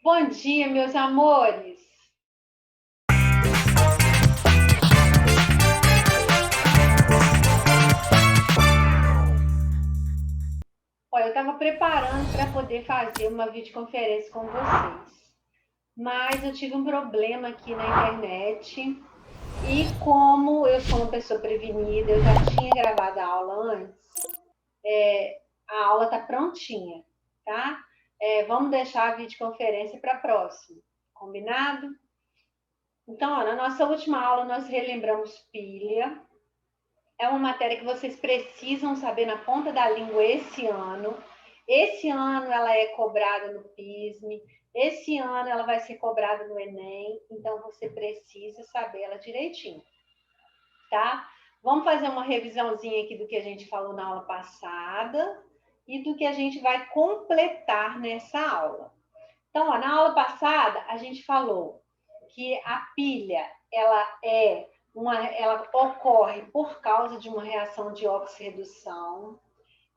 Bom dia, meus amores! Olha, eu estava preparando para poder fazer uma videoconferência com vocês, mas eu tive um problema aqui na internet e como eu sou uma pessoa prevenida, eu já tinha gravado a aula antes, a aula está prontinha, tá? Vamos deixar a videoconferência para a próxima, combinado? Então, ó, na nossa última aula nós relembramos pilha. É uma matéria que vocês precisam saber na ponta da língua esse ano. Esse ano ela é cobrada no PISME, esse ano ela vai ser cobrada no Enem, então você precisa saber ela direitinho, tá? Vamos fazer uma revisãozinha aqui do que a gente falou na aula passada e do que a gente vai completar nessa aula. Então, ó, na aula passada a gente falou que a pilha ela ocorre por causa de uma reação de oxirredução.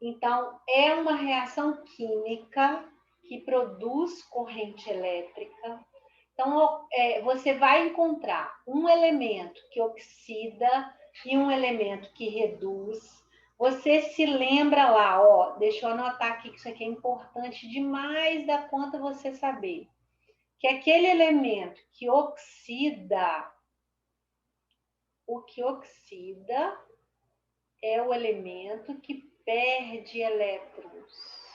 Então, é uma reação química que produz corrente elétrica. Então, você vai encontrar um elemento que oxida e um elemento que reduz. Você se lembra lá, ó, deixa eu anotar aqui que isso aqui é importante demais da conta você saber. Que aquele elemento que oxida, o que oxida é o elemento que perde elétrons.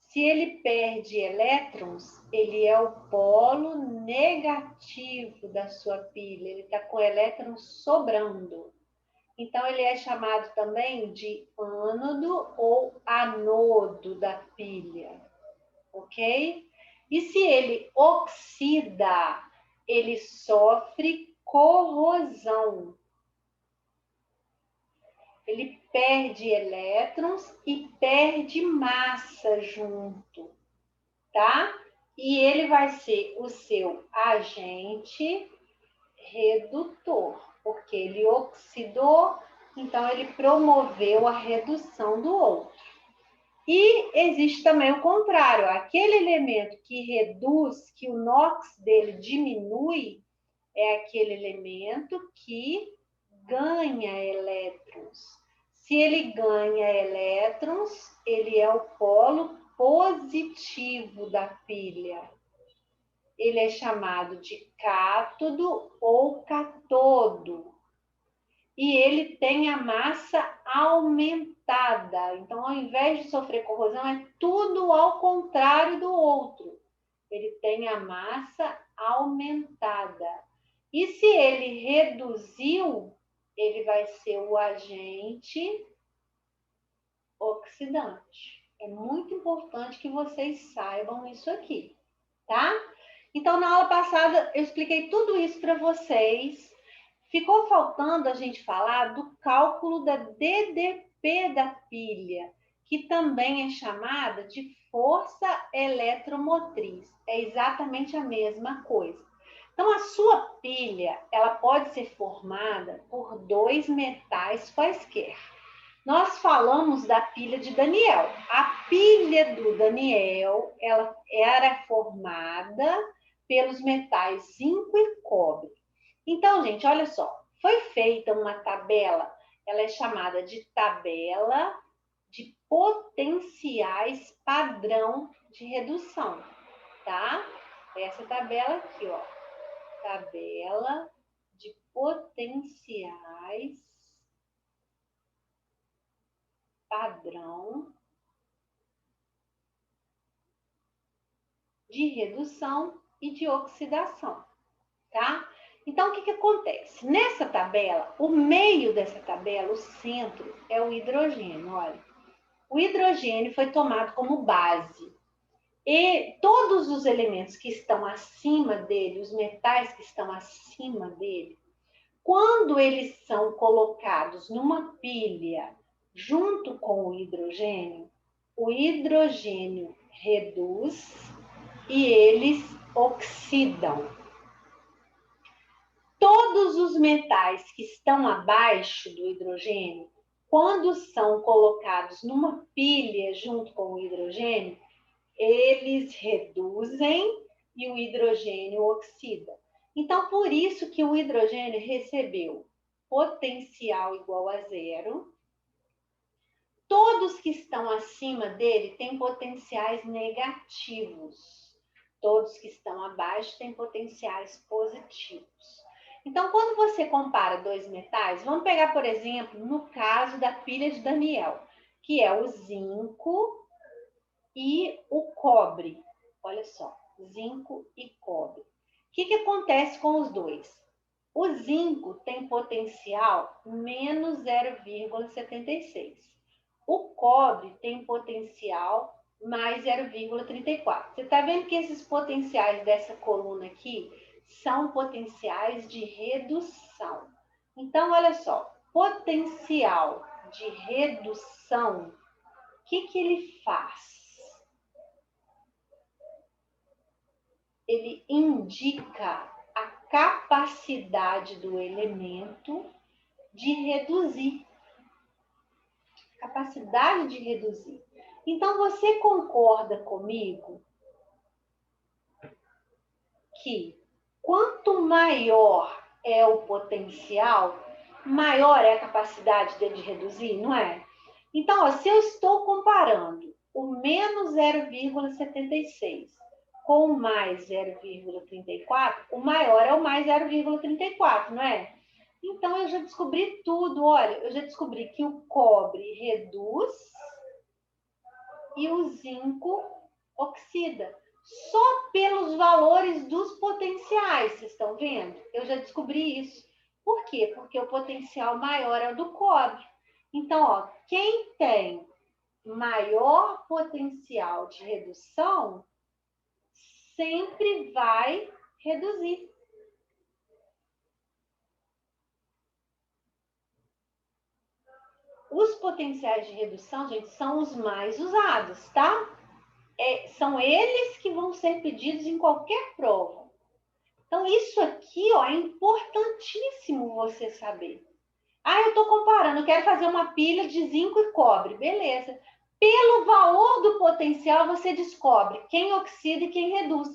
Se ele perde elétrons, ele é o polo negativo da sua pilha, ele está com elétrons sobrando. Então, ele é chamado também de ânodo ou anodo da pilha, ok? E se ele oxida, ele sofre corrosão. Ele perde elétrons e perde massa junto, tá? E ele vai ser o seu agente redutor, porque ele oxidou, então ele promoveu a redução do outro. E existe também o contrário, aquele elemento que reduz, que o NOx dele diminui, é aquele elemento que ganha elétrons. Se ele ganha elétrons, ele é o polo positivo da pilha. Ele é chamado de cátodo ou catodo. E ele tem a massa aumentada. Então, ao invés de sofrer corrosão, é tudo ao contrário do outro. Ele tem a massa aumentada. E se ele reduziu, ele vai ser o agente oxidante. É muito importante que vocês saibam isso aqui, tá? Então, na aula passada, eu expliquei tudo isso para vocês. Ficou faltando a gente falar do cálculo da DDP da pilha, que também é chamada de força eletromotriz. É exatamente a mesma coisa. Então, a sua pilha, ela pode ser formada por dois metais quaisquer. Nós falamos da pilha de Daniel. A pilha do Daniel, ela era formada pelos metais zinco e cobre. Então, gente, olha só, foi feita uma tabela, ela é chamada de tabela de potenciais padrão de redução, tá? Essa tabela aqui, ó, tabela de potenciais padrão de redução e de oxidação, tá? Então, o que acontece? Nessa tabela, o meio dessa tabela, o centro, é o hidrogênio, olha. O hidrogênio foi tomado como base. E todos os elementos que estão acima dele, os metais que estão acima dele, quando eles são colocados numa pilha junto com o hidrogênio reduz e eles oxidam. Todos os metais que estão abaixo do hidrogênio, quando são colocados numa pilha junto com o hidrogênio, eles reduzem e o hidrogênio oxida. Então, por isso que o hidrogênio recebeu potencial igual a zero. Todos que estão acima dele têm potenciais negativos. Todos que estão abaixo têm potenciais positivos. Então, quando você compara dois metais, vamos pegar, por exemplo, no caso da pilha de Daniel, que é o zinco e o cobre. Olha só, zinco e cobre. O que acontece com os dois? O zinco tem potencial menos 0,76. O cobre tem potencial mais 0,34. Você está vendo que esses potenciais dessa coluna aqui são potenciais de redução. Então, olha só, potencial de redução, o que ele faz? Ele indica a capacidade do elemento de reduzir. Capacidade de reduzir. Então, você concorda comigo que quanto maior é o potencial, maior é a capacidade dele de reduzir, não é? Então, ó, se eu estou comparando o menos 0,76 com o mais 0,34, o maior é o mais 0,34, não é? Então, eu já descobri tudo. Olha, eu já descobri que o cobre reduz e o zinco oxida. Só pelos valores dos potenciais, vocês estão vendo? Eu já descobri isso. Por quê? Porque o potencial maior é o do cobre. Então, ó, quem tem maior potencial de redução sempre vai reduzir. Os potenciais de redução, gente, são os mais usados, tá? São eles que vão ser pedidos em qualquer prova. Então, isso aqui, ó, é importantíssimo você saber. Ah, eu estou comparando, eu quero fazer uma pilha de zinco e cobre. Beleza. Pelo valor do potencial, você descobre quem oxida e quem reduz.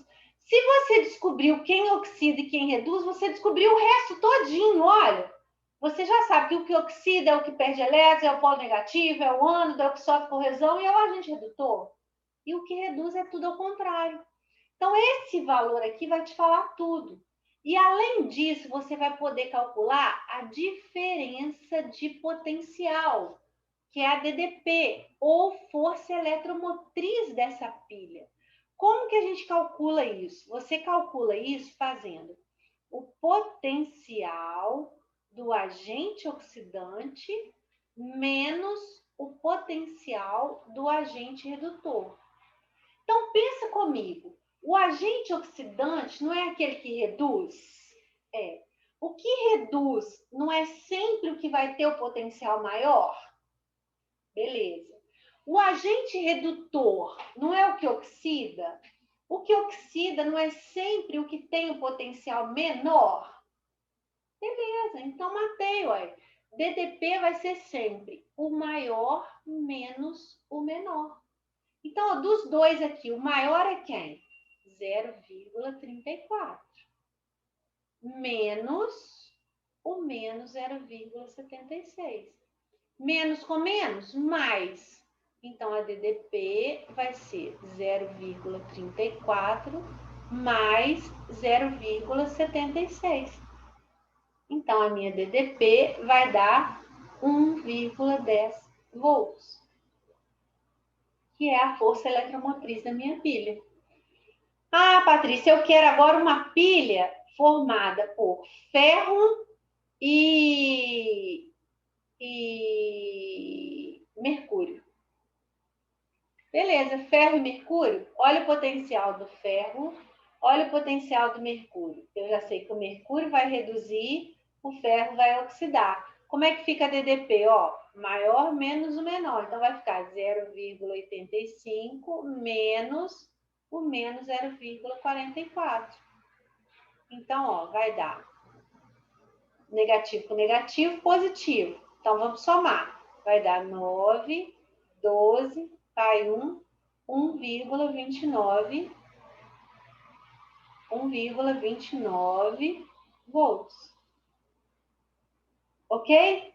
Se você descobriu quem oxida e quem reduz, você descobriu o resto todinho, olha. Você já sabe que o que oxida é o que perde elétrons, é o polo negativo, é o ânodo, é o que sofre corrosão e é o agente redutor. E o que reduz é tudo ao contrário. Então, esse valor aqui vai te falar tudo. E, além disso, você vai poder calcular a diferença de potencial, que é a DDP, ou força eletromotriz dessa pilha. Como que a gente calcula isso? Você calcula isso fazendo o potencial do agente oxidante menos o potencial do agente redutor. Então, pensa comigo. O agente oxidante não é aquele que reduz? É. O que reduz não é sempre o que vai ter o potencial maior? Beleza. O agente redutor não é o que oxida? O que oxida não é sempre o que tem o potencial menor? Beleza, então matei, ué. DDP vai ser sempre o maior menos o menor. Então, ó, dos dois aqui, o maior é quem? 0,34. Menos o menos 0,76. Menos com menos, mais. Então, a DDP vai ser 0,34 mais 0,76. Então, a minha DDP vai dar 1,10 volts, que é a força eletromotriz da minha pilha. Ah, Patrícia, eu quero agora uma pilha formada por ferro e mercúrio. Beleza, ferro e mercúrio. Olha o potencial do ferro, olha o potencial do mercúrio. Eu já sei que o mercúrio vai reduzir, o ferro vai oxidar. Como é que fica a DDP? Ó, maior menos o menor. Então vai ficar 0,85 menos o menos 0,44. Então, ó, vai dar negativo com negativo, positivo. Então, vamos somar. Vai dar 9, 12, cai 1, 1,29 volts. Ok?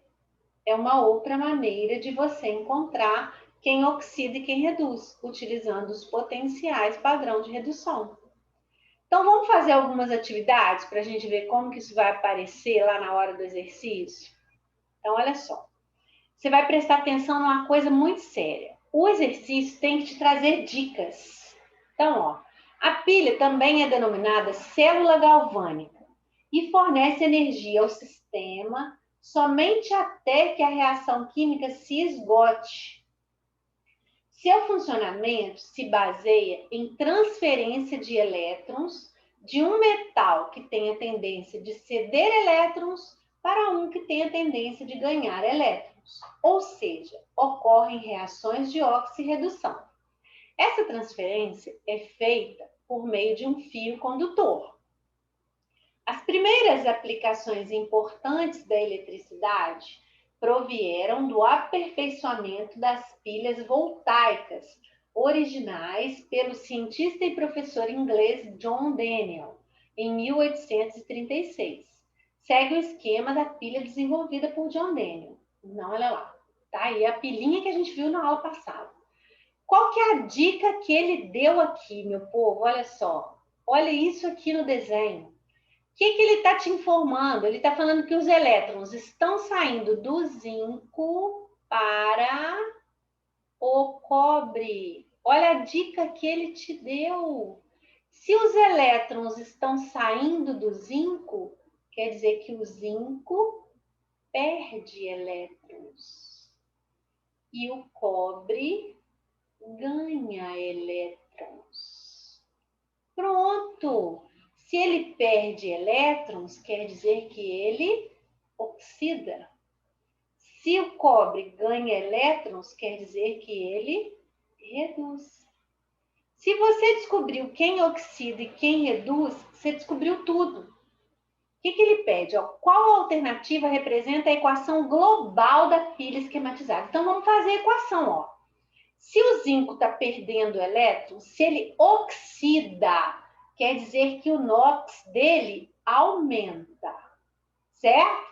É uma outra maneira de você encontrar quem oxida e quem reduz, utilizando os potenciais padrão de redução. Então, vamos fazer algumas atividades para a gente ver como que isso vai aparecer lá na hora do exercício? Então, olha só. Você vai prestar atenção numa coisa muito séria. O exercício tem que te trazer dicas. Então, ó, a pilha também é denominada célula galvânica e fornece energia ao sistema somente até que a reação química se esgote. Seu funcionamento se baseia em transferência de elétrons de um metal que tem a tendência de ceder elétrons para um que tem a tendência de ganhar elétrons. Ou seja, ocorrem reações de oxirredução. Essa transferência é feita por meio de um fio condutor. As primeiras aplicações importantes da eletricidade provieram do aperfeiçoamento das pilhas voltaicas, originais pelo cientista e professor inglês John Daniel, em 1836. Segue o esquema da pilha desenvolvida por John Daniel. Não, olha lá. Tá aí a pilinha que a gente viu na aula passada. Qual que é a dica que ele deu aqui, meu povo? Olha só. Olha isso aqui no desenho. O que ele está te informando? Ele está falando que os elétrons estão saindo do zinco para o cobre. Olha a dica que ele te deu. Se os elétrons estão saindo do zinco, quer dizer que o zinco perde elétrons e o cobre ganha elétrons. Pronto! Se ele perde elétrons, quer dizer que ele oxida. Se o cobre ganha elétrons, quer dizer que ele reduz. Se você descobriu quem oxida e quem reduz, você descobriu tudo. O que ele pede? Ó, qual alternativa representa a equação global da pilha esquematizada? Então, vamos fazer a equação. Ó. Se o zinco está perdendo elétrons, se ele oxida, quer dizer que o NOx dele aumenta, certo?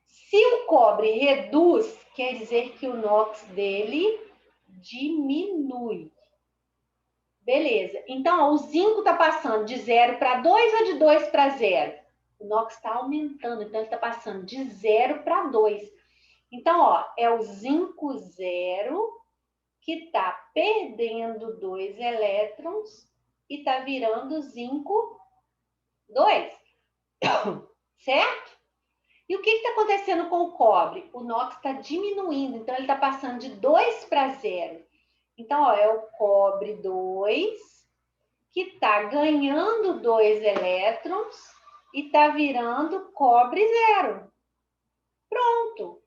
Se o cobre reduz, quer dizer que o NOx dele diminui. Beleza. Então, ó, o zinco está passando de 0 para 2 ou de 2 para 0? O NOx está aumentando, então ele está passando de 0 para 2. Então, ó, é o zinco 0 que está perdendo 2 elétrons e está virando zinco 2. Certo? E o que está acontecendo com o cobre? O NOx está diminuindo, então ele está passando de 2 para 0. Então, ó, é o cobre 2 que está ganhando 2 elétrons e está virando cobre 0. Pronto.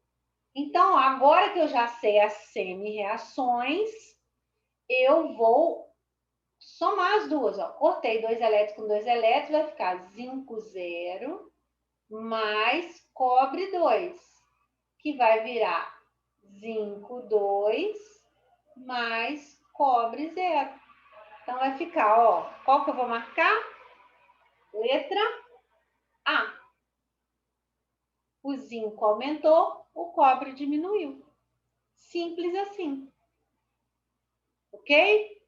Então, agora que eu já sei as semi-reações, eu vou somar as duas. Ó. Cortei 2 elétrons com 2 elétrons, vai ficar zinco 0 mais cobre 2, que vai virar zinco 2 mais cobre 0. Então, vai ficar, ó, qual que eu vou marcar? Letra A. O zinco aumentou, o cobre diminuiu. Simples assim. Ok?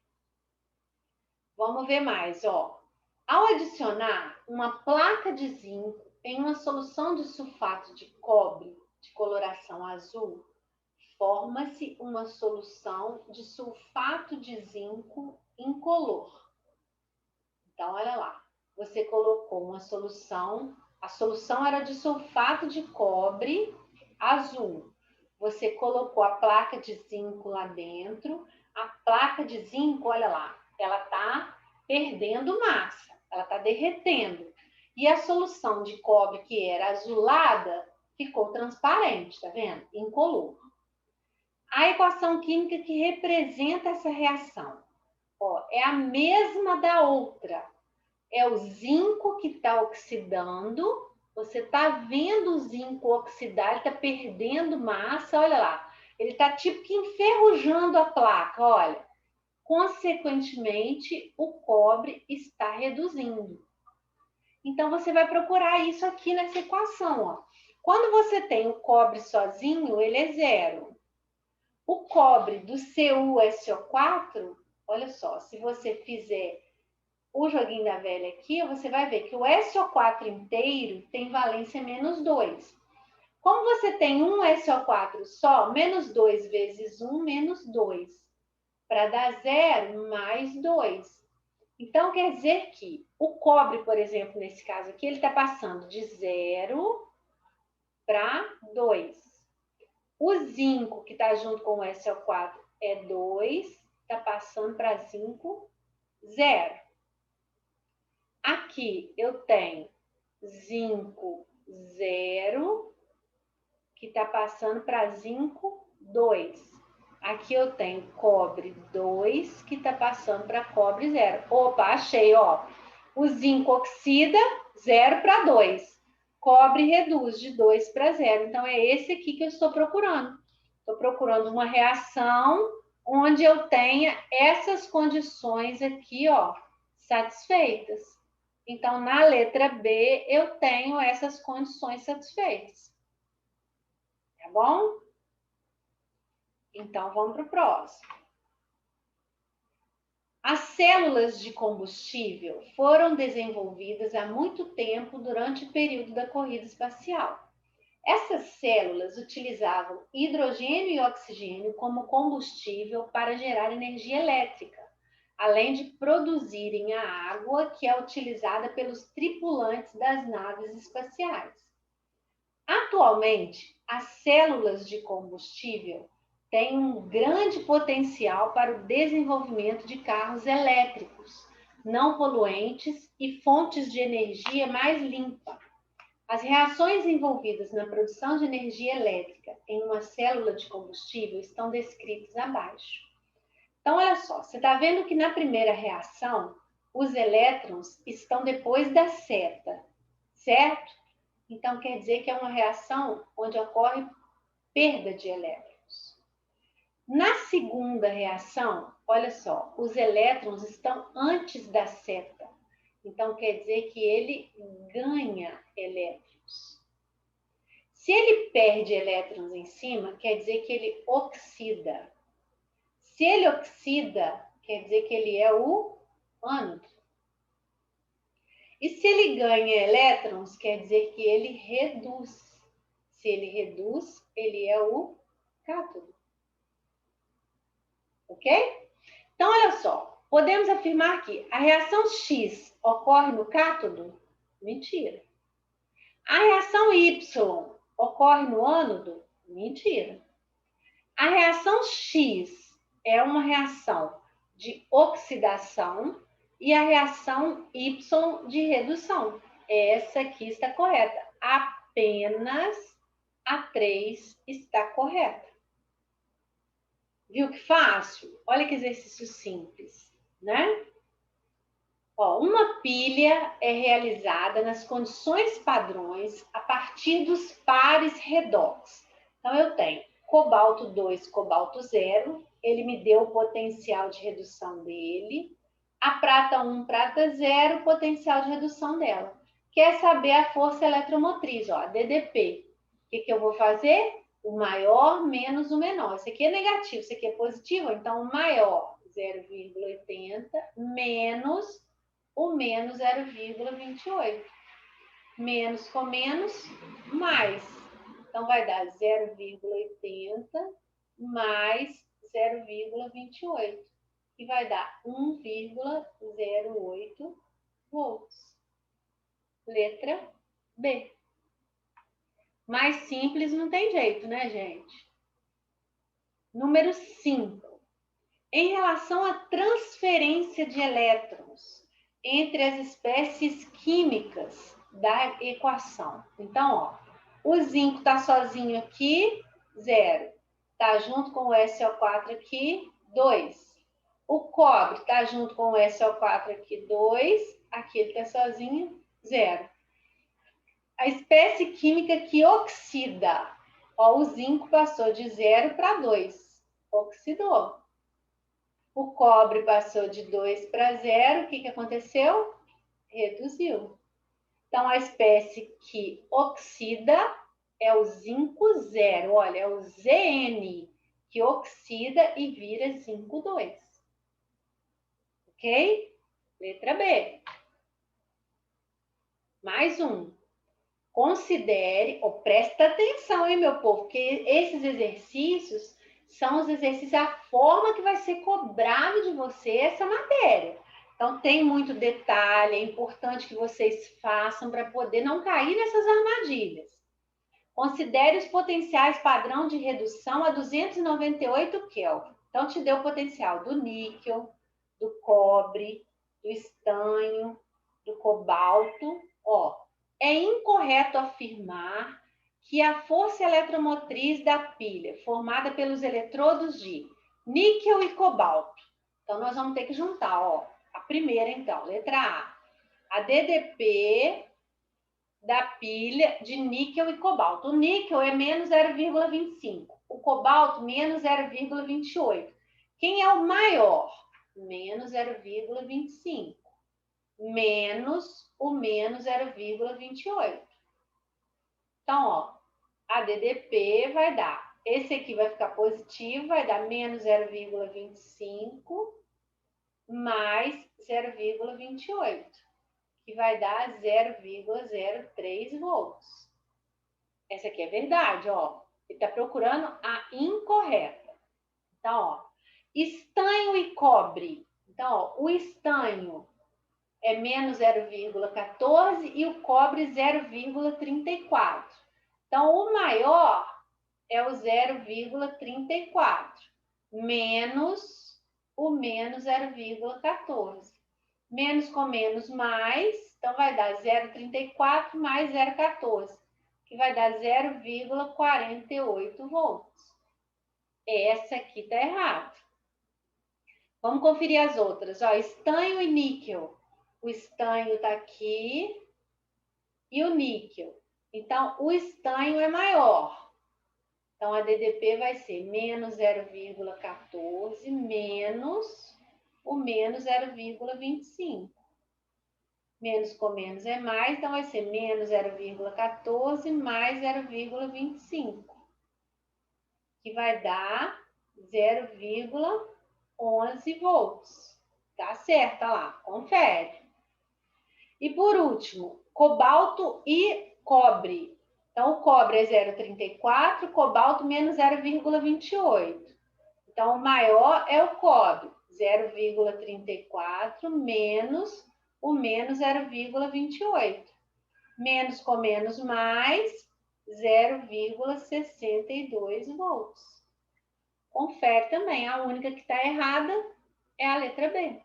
Vamos ver mais, ó. Ao adicionar uma placa de zinco em uma solução de sulfato de cobre de coloração azul, forma-se uma solução de sulfato de zinco incolor. Então, olha lá. Você colocou uma solução. A solução era de sulfato de cobre azul. Você colocou a placa de zinco lá dentro. A placa de zinco, olha lá, ela está perdendo massa. Ela está derretendo. E a solução de cobre, que era azulada, ficou transparente, tá vendo? Incolor. A equação química que representa essa reação, ó, é a mesma da outra. É o zinco que está oxidando. Você está vendo o zinco oxidar, ele está perdendo massa, olha lá. Ele está tipo que enferrujando a placa, olha. Consequentemente, o cobre está reduzindo. Então, você vai procurar isso aqui nessa equação, ó. Quando você tem o cobre sozinho, ele é zero. O cobre do CuSO4, olha só, se você fizer o joguinho da velha aqui, você vai ver que o SO4 inteiro tem valência menos 2. Como você tem um SO4 só, menos 2 vezes 1, menos 2. Para dar zero, mais 2. Então, quer dizer que o cobre, por exemplo, nesse caso aqui, ele está passando de 0 para 2. O zinco, que está junto com o SO4, é 2, está passando para zinco, 0. Aqui eu tenho zinco 0, que está passando para zinco 2. Aqui eu tenho cobre 2, que está passando para cobre 0. Opa, achei, ó. O zinco oxida 0 para 2. Cobre reduz de 2 para 0. Então, é esse aqui que eu estou procurando. Estou procurando uma reação onde eu tenha essas condições aqui, ó, satisfeitas. Então, na letra B, eu tenho essas condições satisfeitas. Tá bom? Então, vamos para o próximo. As células de combustível foram desenvolvidas há muito tempo durante o período da corrida espacial. Essas células utilizavam hidrogênio e oxigênio como combustível para gerar energia elétrica, além de produzirem a água que é utilizada pelos tripulantes das naves espaciais. Atualmente, as células de combustível têm um grande potencial para o desenvolvimento de carros elétricos, não poluentes e fontes de energia mais limpa. As reações envolvidas na produção de energia elétrica em uma célula de combustível estão descritas abaixo. Então, olha só, você está vendo que na primeira reação, os elétrons estão depois da seta, certo? Então, quer dizer que é uma reação onde ocorre perda de elétrons. Na segunda reação, olha só, os elétrons estão antes da seta. Então, quer dizer que ele ganha elétrons. Se ele perde elétrons em cima, quer dizer que ele oxida. Se ele oxida, quer dizer que ele é o ânodo. E se ele ganha elétrons, quer dizer que ele reduz. Se ele reduz, ele é o cátodo. Ok? Então, olha só. Podemos afirmar que a reação X ocorre no cátodo? Mentira. A reação Y ocorre no ânodo? Mentira. A reação X é uma reação de oxidação e a reação Y de redução. Essa aqui está correta. Apenas a 3 está correta. Viu que fácil? Olha que exercício simples, né? Ó, uma pilha é realizada nas condições padrões a partir dos pares redox. Então, eu tenho cobalto 2, cobalto 0, ele me deu o potencial de redução dele. A prata 1, prata 0, o potencial de redução dela. Quer saber a força eletromotriz, ó, a DDP. O que eu vou fazer? O maior menos o menor. Isso aqui é negativo, isso aqui é positivo. Então, o maior, 0,80, menos o menos 0,28. Menos com menos, mais. Então, vai dar 0,80 mais 0,28. Que vai dar 1,08 volts. Letra B. Mais simples não tem jeito, né, gente? Número 5. Em relação à transferência de elétrons entre as espécies químicas da equação. Então, ó, o zinco está sozinho aqui, 0. Está junto com o SO4 aqui, 2. O cobre está junto com o SO4 aqui, 2. Aqui ele está sozinho, 0. A espécie química que oxida. Ó, o zinco passou de 0 para 2. Oxidou. O cobre passou de 2 para 0. O que aconteceu? Reduziu. Então, a espécie que oxida é o zinco 0. Olha, é o Zn, que oxida e vira zinco 2. Ok? Letra B. Mais um. Considere, ou presta atenção, hein, meu povo, porque esses exercícios são os exercícios, a forma que vai ser cobrado de você essa matéria. Então, tem muito detalhe, é importante que vocês façam para poder não cair nessas armadilhas. Considere os potenciais padrão de redução a 298 Kelvin. Então, te deu o potencial do níquel, do cobre, do estanho, do cobalto. Ó, é incorreto afirmar que a força eletromotriz da pilha, formada pelos eletrodos de níquel e cobalto. Então, nós vamos ter que juntar, ó, a primeira, então, letra A. A DDP da pilha de níquel e cobalto. O níquel é menos 0,25. O cobalto, menos 0,28. Quem é o maior? Menos 0,25. Menos o menos 0,28. Então, ó, a DDP vai dar, esse aqui vai ficar positivo, vai dar menos 0,25 mais 0,28, que vai dar 0,03 volts. Essa aqui é verdade, ó. Ele está procurando a incorreta. Então, ó, estanho e cobre. Então, ó, o estanho é menos 0,14 e o cobre 0,34. Então, o maior é o 0,34, menos o menos 0,14. Menos com menos mais, então vai dar 0,34 mais 0,14, que vai dar 0,48 volts. Essa aqui está errada. Vamos conferir as outras. Ó, estanho e níquel. O estanho está aqui e o níquel. Então, o estanho é maior. Então, a DDP vai ser menos 0,14 menos o menos 0,25. Menos com menos é mais, então vai ser menos 0,14 mais 0,25. Que vai dar 0,11 volts. Tá certo, olha lá, confere. E por último, cobalto e cobre. Então, o cobre é 0,34, cobalto menos 0,28. Então, o maior é o cobre, 0,34 menos o menos 0,28. Menos com menos mais, 0,62 volts. Confere também, a única que está errada é a letra B.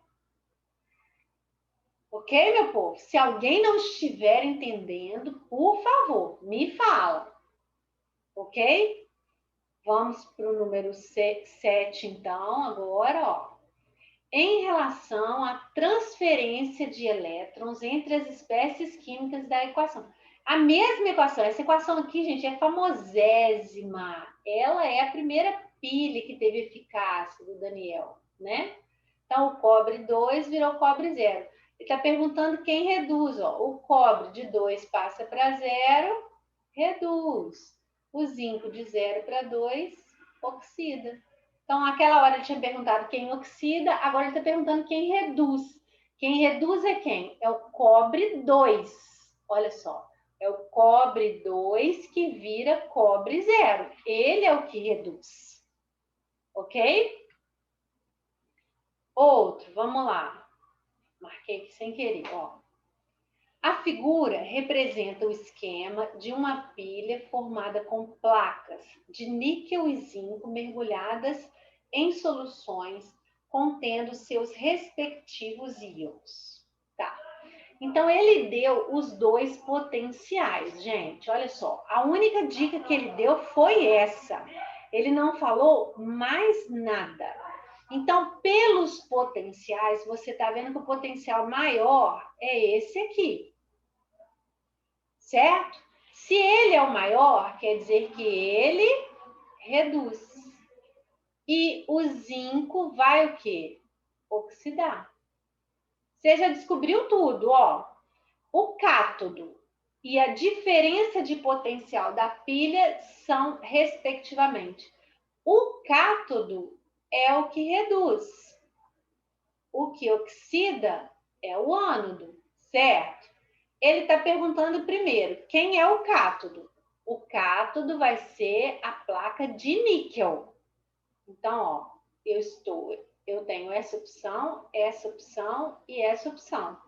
Ok, meu povo? Se alguém não estiver entendendo, por favor, me fala. Ok? Vamos para o número 7, então, agora, ó. Em relação à transferência de elétrons entre as espécies químicas da equação. A mesma equação, essa equação aqui, gente, é famosésima. Ela é a primeira pilha que teve eficácia do Daniel, né? Então, o cobre 2 virou cobre 0. Ele está perguntando quem reduz, ó. O cobre de 2 passa para 0, reduz. O zinco de 0 para 2, oxida. Então, naquela hora ele tinha perguntado quem oxida, agora ele está perguntando quem reduz. Quem reduz é quem? É o cobre 2. Olha só. É o cobre 2 que vira cobre 0. Ele é o que reduz. Ok? Outro, vamos lá. Marquei aqui sem querer, ó. A figura representa o esquema de uma pilha formada com placas de níquel e zinco mergulhadas em soluções contendo seus respectivos íons. Tá. Então, ele deu os dois potenciais, gente. Olha só, a única dica que ele deu foi essa. Ele não falou mais nada. Então, pelos potenciais, você está vendo que o potencial maior é esse aqui. Certo? Se ele é o maior, quer dizer que ele reduz. E o zinco vai o quê? Oxidar. Você já descobriu tudo, ó. O cátodo e a diferença de potencial da pilha são, respectivamente, o cátodo é o que reduz. O que oxida é o ânodo, certo? Ele está perguntando primeiro, quem é o cátodo? O cátodo vai ser a placa de níquel. Então, ó, eu tenho essa opção e essa opção.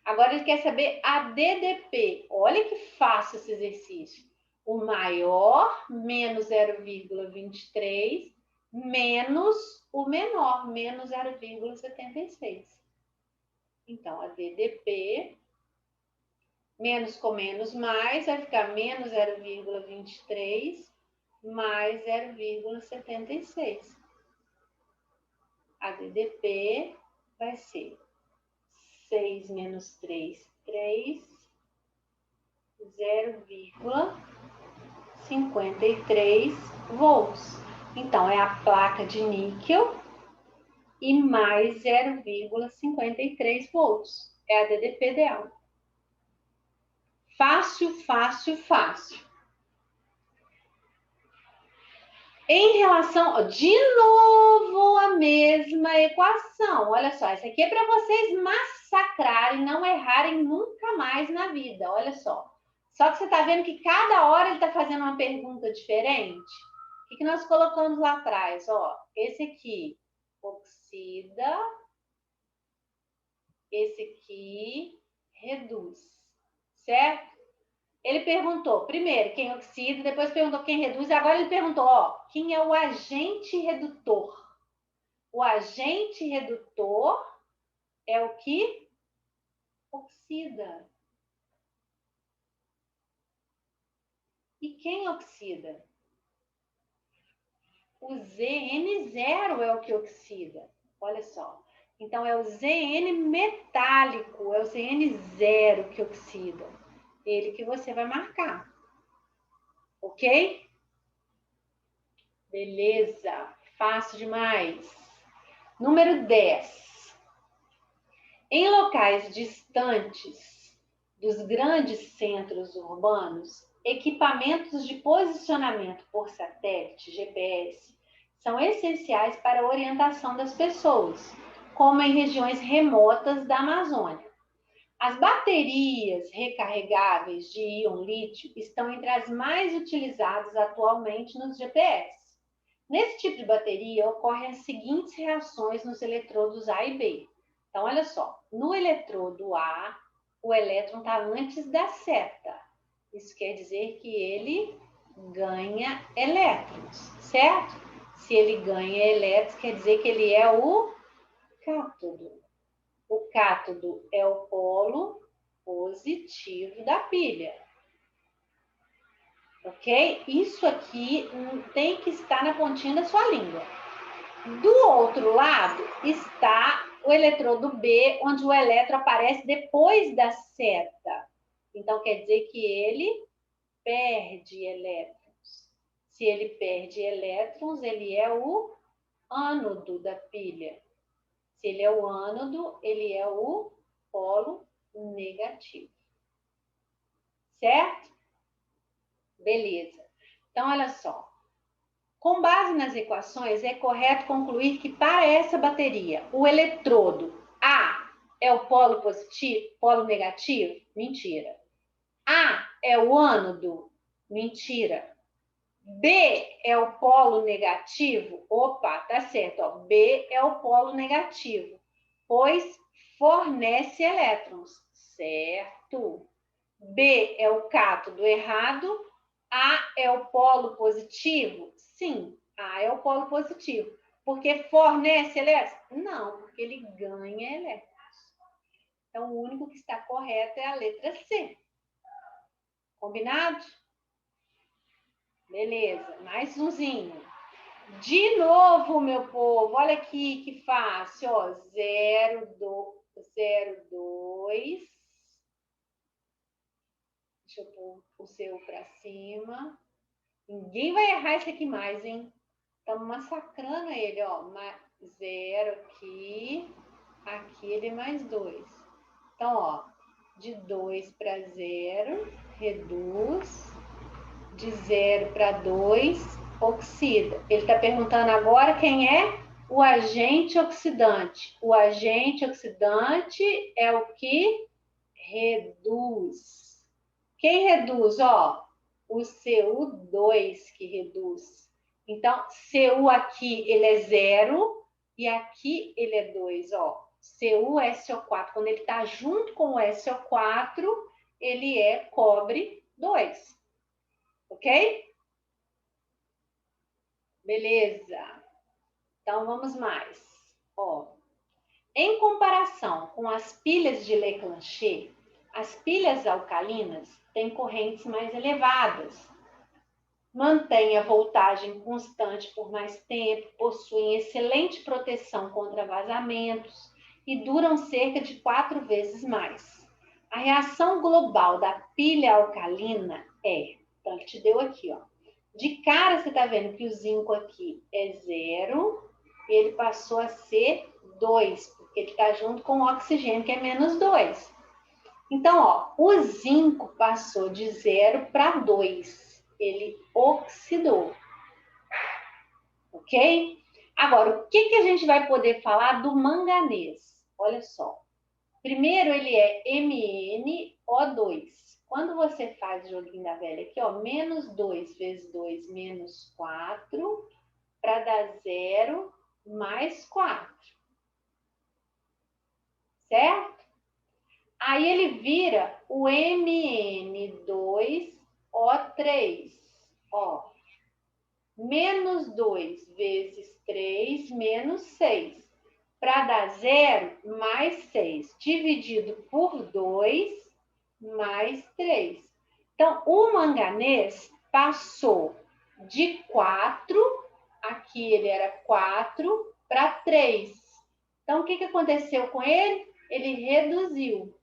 Agora ele quer saber a DDP. Olha que fácil esse exercício. O maior menos 0,23 menos o menor, menos 0,76. Então, a DDP, menos com menos mais, vai ficar menos 0,23 mais 0,76. A DDP vai ser 6 menos 3, 3, 0,53 volts. Então, é a placa de níquel e mais 0,53 volts. É a DDP dela. Fácil, fácil, fácil. Em relação, de novo, a mesma equação. Olha só, essa aqui é para vocês massacrarem, não errarem nunca mais na vida. Olha só. Só que você está vendo que cada hora ele está fazendo uma pergunta diferente. O que nós colocamos lá atrás? Ó, esse aqui oxida, esse aqui reduz, certo? Ele perguntou primeiro quem oxida, depois perguntou quem reduz, e agora ele perguntou, ó, quem é o agente redutor? O agente redutor é o que oxida. E quem oxida? O Zn0 é o que oxida. Olha só. Então, é o Zn metálico, é o Zn0 que oxida. Ele que você vai marcar. Ok? Beleza. Fácil demais. Número 10. Em locais distantes dos grandes centros urbanos, equipamentos de posicionamento por satélite, GPS, são essenciais para a orientação das pessoas, como em regiões remotas da Amazônia. As baterias recarregáveis de íon lítio estão entre as mais utilizadas atualmente nos GPS. Nesse tipo de bateria, ocorrem as seguintes reações nos eletrodos A e B. Então, olha só, no eletrodo A, o elétron está antes da seta. Isso quer dizer que ele ganha elétrons, certo? Se ele ganha elétrons, quer dizer que ele é o cátodo. O cátodo é o polo positivo da pilha. Ok? Isso aqui tem que estar na pontinha da sua língua. Do outro lado está o eletrodo B, onde o elétron aparece depois da seta. Então, quer dizer que ele perde elétrons. Se ele perde elétrons, ele é o ânodo da pilha. Se ele é o ânodo, ele é o polo negativo. Certo? Beleza. Então, olha só. Com base nas equações, é correto concluir que para essa bateria, o eletrodo A é o polo positivo, polo negativo? Mentira. A é o ânodo? Mentira. B é o polo negativo? Opa, tá certo. Ó. B é o polo negativo, pois fornece elétrons. certo. B é o cátodo errado. A é o polo positivo? Sim, A é o polo positivo. Porque fornece elétrons? Não, porque ele ganha elétrons. Então, o único que está correto é a letra C. Combinado? Beleza, mais umzinho. De novo, meu povo, olha aqui que fácil, ó. 0,2. Deixa eu pôr o seu para cima. Ninguém vai errar isso aqui mais, hein? Estamos massacrando ele, ó. 0 aqui. Aqui ele mais 2. Então, ó, de 2 para 0, reduz. De 0 para 2, oxida. Ele está perguntando agora quem é o agente oxidante. O agente oxidante é o que reduz. Quem reduz? Ó, o Cu2 que reduz. Então, Cu aqui ele é 0 e aqui ele é 2, ó. CuSO4, quando ele está junto com o SO4, ele é cobre 2. Ok? Beleza. Então, vamos mais. Ó, em comparação com as pilhas de Leclanché, as pilhas alcalinas têm correntes mais elevadas, mantêm a voltagem constante por mais tempo, possuem excelente proteção contra vazamentos e duram cerca de 4 vezes mais. A reação global da pilha alcalina é, então ele te deu aqui, ó. De cara você está vendo que o zinco aqui é 0 e ele passou a ser 2, porque ele está junto com o oxigênio, que é menos 2. Então, ó, o zinco passou de 0 para 2. Ele oxidou. Ok? Agora, o que a gente vai poder falar do manganês? Olha só. Primeiro, ele é MnO2. Quando você faz o joguinho da velha aqui, ó, menos 2 vezes 2, menos 4, para dar 0, mais 4. Certo? Aí ele vira o Mn2O3. Ó, menos 2 vezes 3, menos 6. Para dar 0, mais 6. Dividido por 2, mais 3. Então, o manganês passou de 4, aqui ele era 4, para 3. Então, o que aconteceu com ele? Ele reduziu.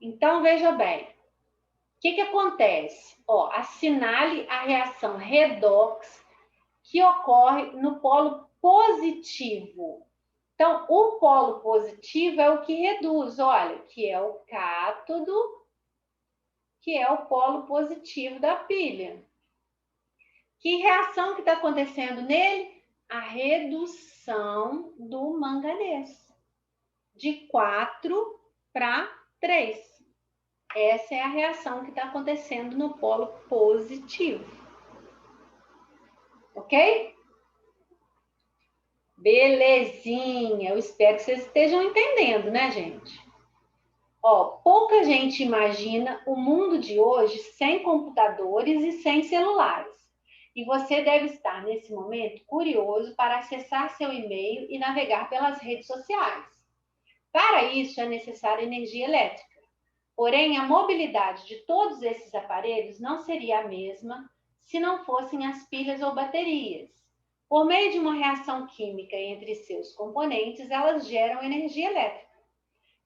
Então, veja bem. O que acontece? Ó, assinale a reação redox que ocorre no polo positivo. Então, o polo positivo é o que reduz, olha, que é o cátodo, que é o polo positivo da pilha. Que reação que está acontecendo nele? A redução do manganês. De 4 para 3. Essa é a reação que está acontecendo no polo positivo. Ok? Belezinha. Eu espero que vocês estejam entendendo, né, gente? Ó, pouca gente imagina o mundo de hoje sem computadores e sem celulares. E você deve estar, nesse momento, curioso para acessar seu e-mail e navegar pelas redes sociais. Para isso, é necessária energia elétrica. Porém, a mobilidade de todos esses aparelhos não seria a mesma se não fossem as pilhas ou baterias. Por meio de uma reação química entre seus componentes, elas geram energia elétrica.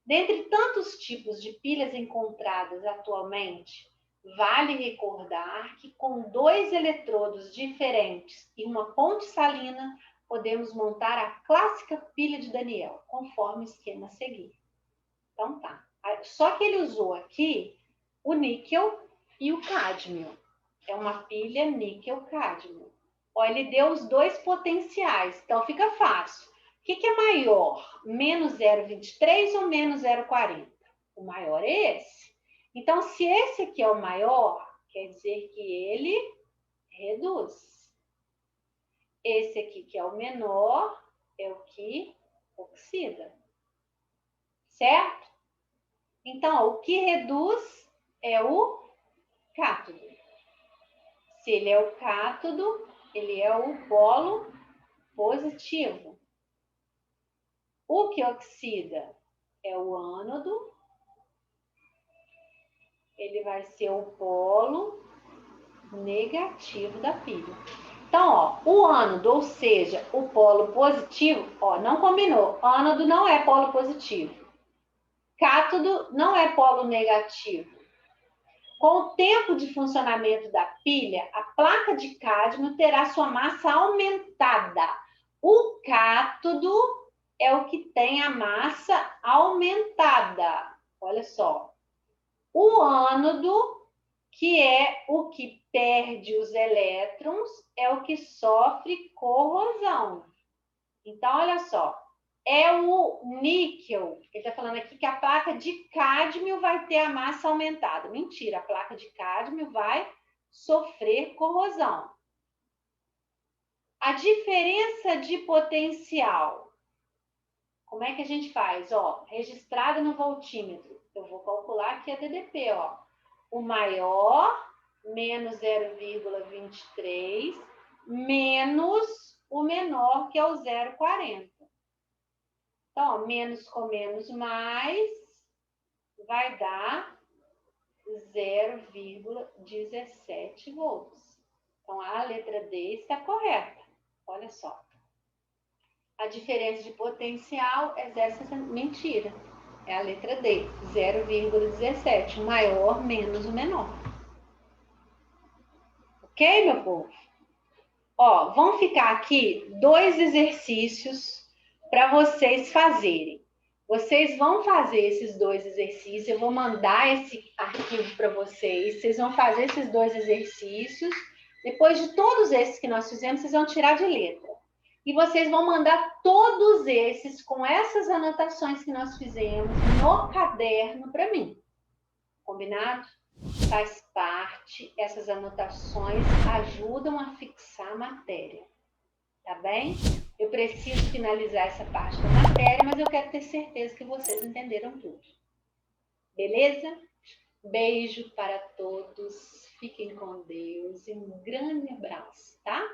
Dentre tantos tipos de pilhas encontradas atualmente, vale recordar que com 2 eletrodos diferentes e uma ponte salina, podemos montar a clássica pilha de Daniel, conforme o esquema a seguir. Então tá. Só que ele usou aqui o níquel e o cádmio. É uma pilha níquel-cádmio. Ó, ele deu os 2 potenciais, então fica fácil. O que é maior? Menos 0,23 ou menos 0,40? O maior é esse. Então, se esse aqui é o maior, quer dizer que ele reduz. Esse aqui que é o menor é o que oxida. certo? Então, ó, o que reduz é o cátodo. Se ele é o cátodo, ele é o polo positivo. O que oxida é o ânodo, ele vai ser o polo negativo da pilha. Então, ó, o ânodo, ou seja, o polo positivo, ó, não combinou. Ânodo não é polo positivo. Cátodo não é polo negativo. Com o tempo de funcionamento da pilha, a placa de cádmio terá sua massa aumentada. O cátodo é o que tem a massa aumentada. Olha só. O ânodo, que é o que perde os elétrons, é o que sofre corrosão. Então, olha só. É o níquel. Ele está falando aqui que a placa de cádmio vai ter a massa aumentada. Mentira, a placa de cádmio vai sofrer corrosão. A diferença de potencial. Como é que a gente faz? Ó, registrado no voltímetro. Eu vou calcular aqui a DDP, ó. O maior, menos 0,23, menos o menor, que é o 0,40. Então, ó, menos com menos mais vai dar 0,17 volts. Então, a letra D está correta. Olha só. A diferença de potencial é essa mentira. É a letra D, 0,17. O maior menos o menor. Ok, meu povo? Ó, vão ficar aqui 2 exercícios para vocês fazerem. Vocês vão fazer esses 2 exercícios, eu vou mandar esse arquivo para vocês. Vocês vão fazer esses 2 exercícios. Depois de todos esses que nós fizemos, vocês vão tirar de letra. E vocês vão mandar todos esses com essas anotações que nós fizemos no caderno para mim. Combinado? Faz parte, essas anotações ajudam a fixar a matéria, tá bem? Eu preciso finalizar essa parte da matéria, mas eu quero ter certeza que vocês entenderam tudo. Beleza? Beijo para todos, fiquem com Deus e um grande abraço, tá?